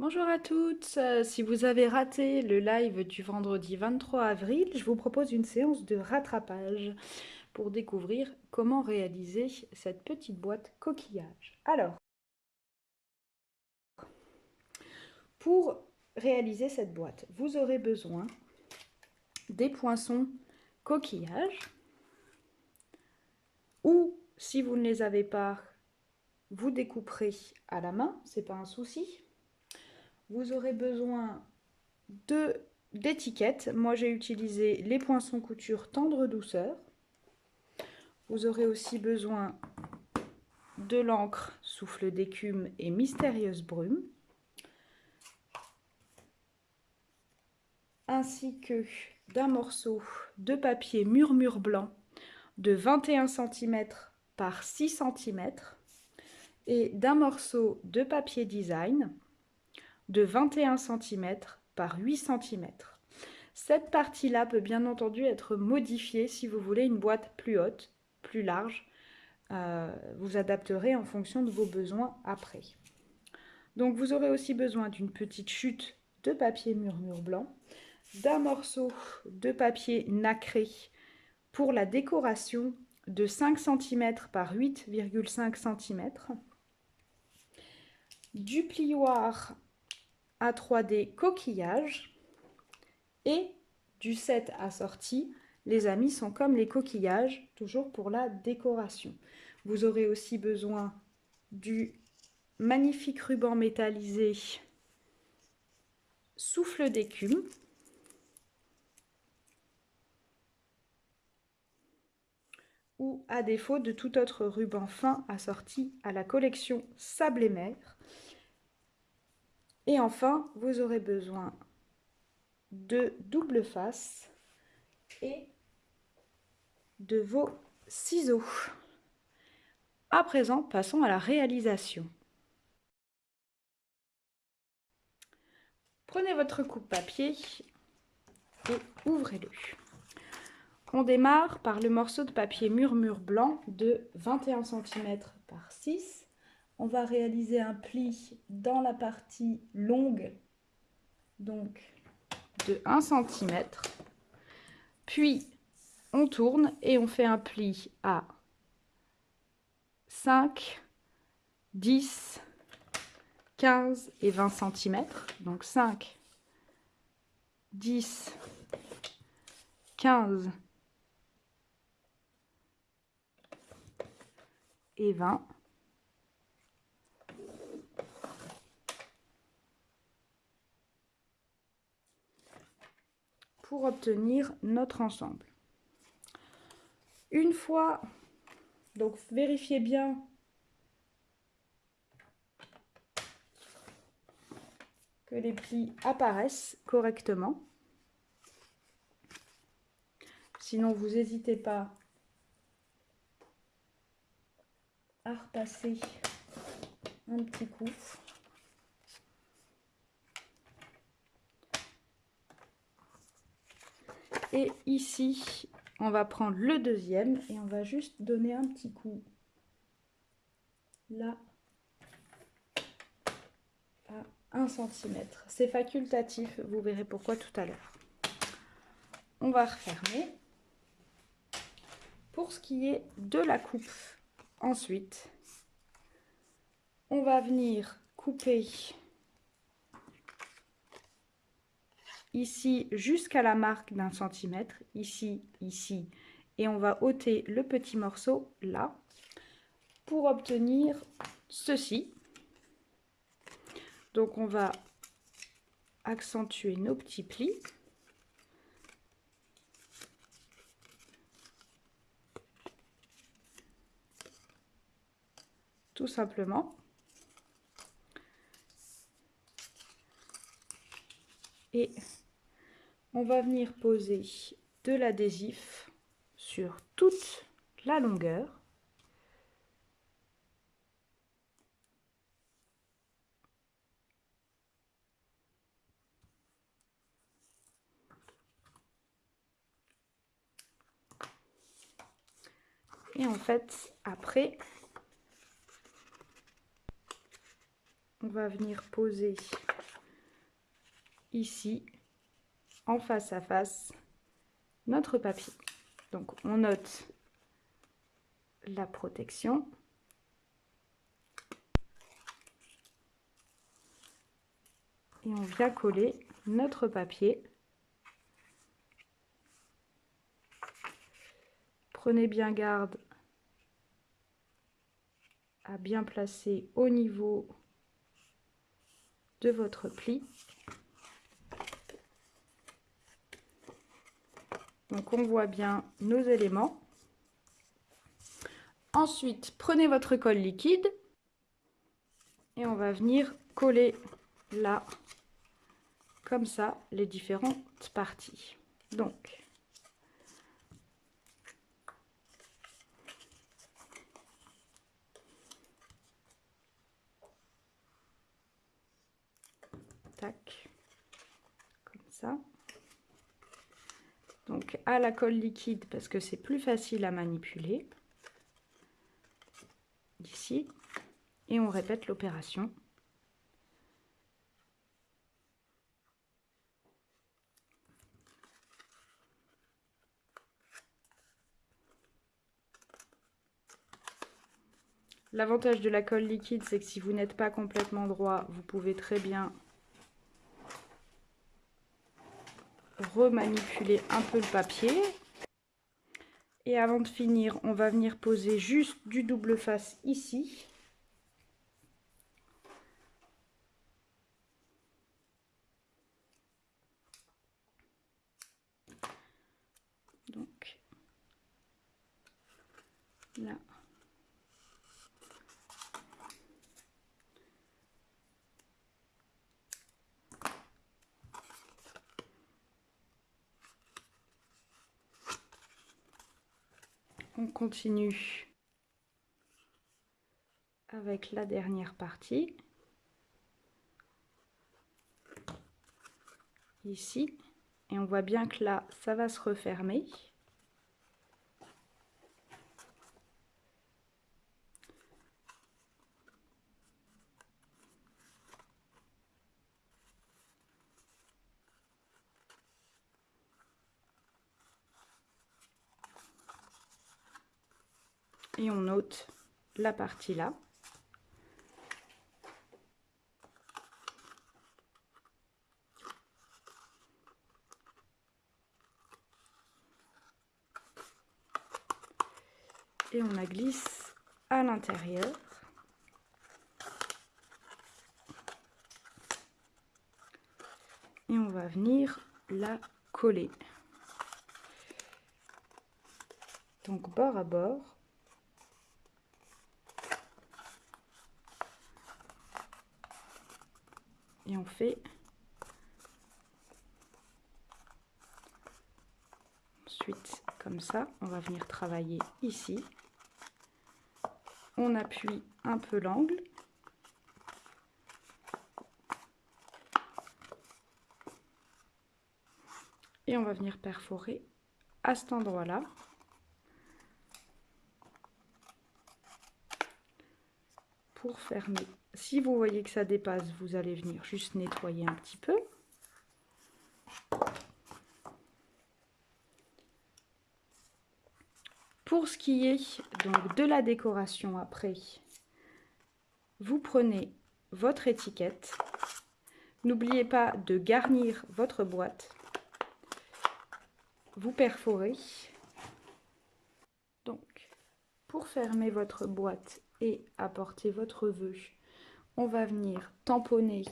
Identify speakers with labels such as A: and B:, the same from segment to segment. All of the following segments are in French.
A: Bonjour à toutes, si vous avez raté le live du vendredi 23 avril, je vous propose une séance de rattrapage pour découvrir comment réaliser cette petite boîte coquillage. Alors, pour réaliser cette boîte, vous aurez besoin des poinçons coquillages ou si vous ne les avez pas, vous découperez à la main, c'est pas un souci. Vous aurez besoin d'étiquettes. Moi, j'ai utilisé les poinçons couture tendre douceur. Vous aurez aussi besoin de l'encre souffle d'écume et mystérieuse brume, ainsi que d'un morceau de papier murmure blanc de 21 cm par 6 cm et d'un morceau de papier design de 21 cm par 8 cm. Cette partie-là peut bien entendu être modifiée si vous voulez une boîte plus haute, plus large. Vous adapterez en fonction de vos besoins après. Donc vous aurez aussi besoin d'une petite chute de papier murmure blanc, d'un morceau de papier nacré pour la décoration de 5 cm par 8,5 cm, du plioir à 3D coquillage et du set assorti. Les amis sont comme les coquillages, toujours pour la décoration. Vous aurez aussi besoin du magnifique ruban métallisé souffle d'écume, ou à défaut de tout autre ruban fin assorti à la collection Sable et Mer. Et enfin, vous aurez besoin de double face et de vos ciseaux. À présent, passons à la réalisation. Prenez votre coupe-papier et ouvrez-le. On démarre par le morceau de papier murmure blanc de 21 cm par 6. On va réaliser un pli dans la partie longue, donc de 1 cm. Puis, on tourne et on fait un pli à 5, 10, 15 et 20 cm. Donc 5, 10, 15 et 20. Pour obtenir notre ensemble. Une fois, donc vérifiez bien que les plis apparaissent correctement. Sinon, vous n'hésitez pas à repasser un petit coup. Et ici, on va prendre le deuxième et on va juste donner un petit coup là à 1 cm. C'est facultatif, vous verrez pourquoi tout à l'heure. On va refermer. Pour ce qui est de la coupe, ensuite, on va venir couper ici jusqu'à la marque d'1 cm, ici, ici, et on va ôter le petit morceau là pour obtenir ceci. Donc on va accentuer nos petits plis. Tout simplement. Et on va venir poser de l'adhésif sur toute la longueur. Et en fait, après, on va venir poser ici, en face à face, notre papier. Donc on note la protection. Et on vient coller notre papier. Prenez bien garde à bien placer au niveau de votre pli. Donc on voit bien nos éléments. Ensuite, prenez votre colle liquide et on va venir coller là, comme ça, les différentes parties. Donc, tac, comme ça. Donc à la colle liquide parce que c'est plus facile à manipuler. Ici. Et on répète l'opération. L'avantage de la colle liquide, c'est que si vous n'êtes pas complètement droit, vous pouvez très bien remanipuler un peu le papier. Et avant de finir, on va venir poser juste du double face ici. Donc, là. On continue avec la dernière partie. Ici. Et on voit bien que là, ça va se refermer. Et on note la partie là. Et on la glisse à l'intérieur. Et on va venir la coller. Donc bord à bord. Et on fait ensuite comme ça. On va venir travailler ici. On appuie un peu l'angle. Et on va venir perforer à cet endroit-là. Pour fermer. Si vous voyez que ça dépasse, vous allez venir juste nettoyer un petit peu. Pour ce qui est donc de la décoration après, vous prenez votre étiquette. N'oubliez pas de garnir votre boîte. Vous perforez. Donc, pour fermer votre boîte et apporter votre vœu, on va venir tamponner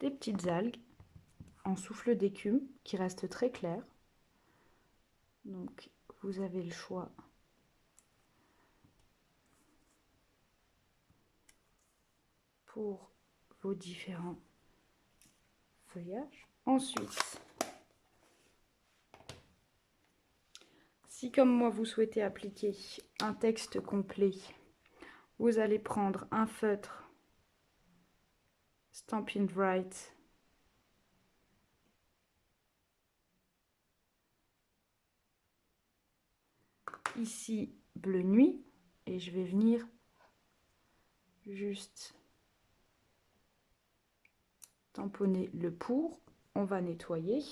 A: des petites algues en souffle d'écume qui restent très claires. Donc, vous avez le choix pour vos différents feuillages. Ensuite, si comme moi vous souhaitez appliquer un texte complet, vous allez prendre un feutre Stampin' Write ici bleu nuit et je vais venir juste tamponner le pour. On va nettoyer.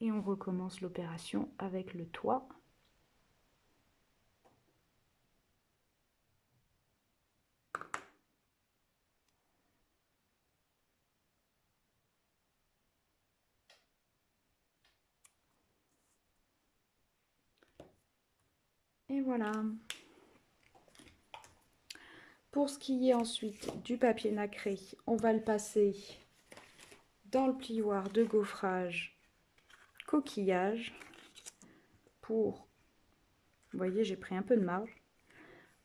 A: Et on recommence l'opération avec le toit. Et voilà. Pour ce qui est ensuite du papier nacré, on va le passer dans le plioir de gaufrage coquillage pour, vous voyez, j'ai pris un peu de marge,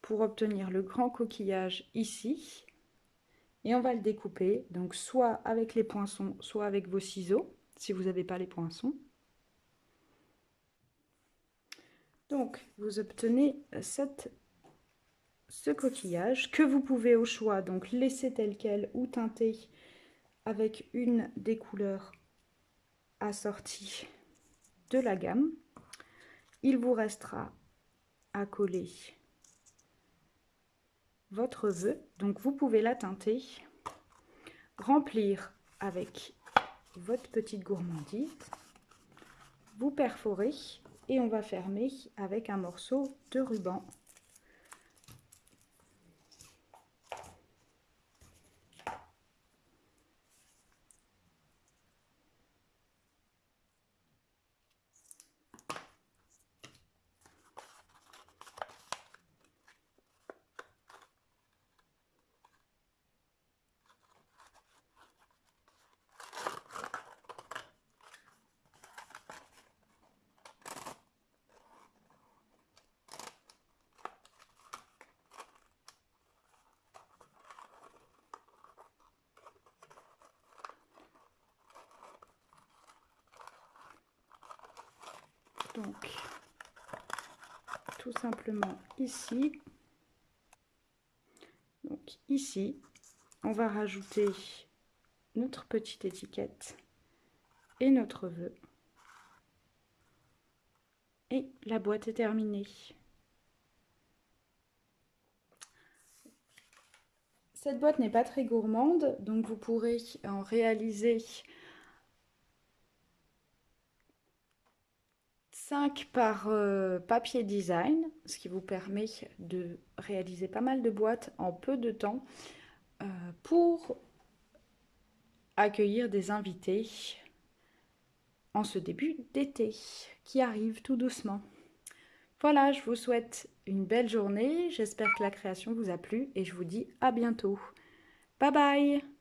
A: pour obtenir le grand coquillage ici. Et on va le découper, donc soit avec les poinçons, soit avec vos ciseaux, si vous n'avez pas les poinçons. Donc, vous obtenez ce coquillage que vous pouvez au choix donc laisser tel quel ou teinter avec une des couleurs assorties de la gamme. Il vous restera à coller votre vœu, donc vous pouvez la teinter, remplir avec votre petite gourmandise, vous perforez et on va fermer avec un morceau de ruban. Donc, tout simplement ici, on va rajouter notre petite étiquette et notre vœu. Et la boîte est terminée. Cette boîte n'est pas très gourmande, donc vous pourrez en réaliser 5 par papier design, ce qui vous permet de réaliser pas mal de boîtes en peu de temps pour accueillir des invités en ce début d'été qui arrive tout doucement. Voilà, je vous souhaite une belle journée, j'espère que la création vous a plu et je vous dis à bientôt. Bye bye!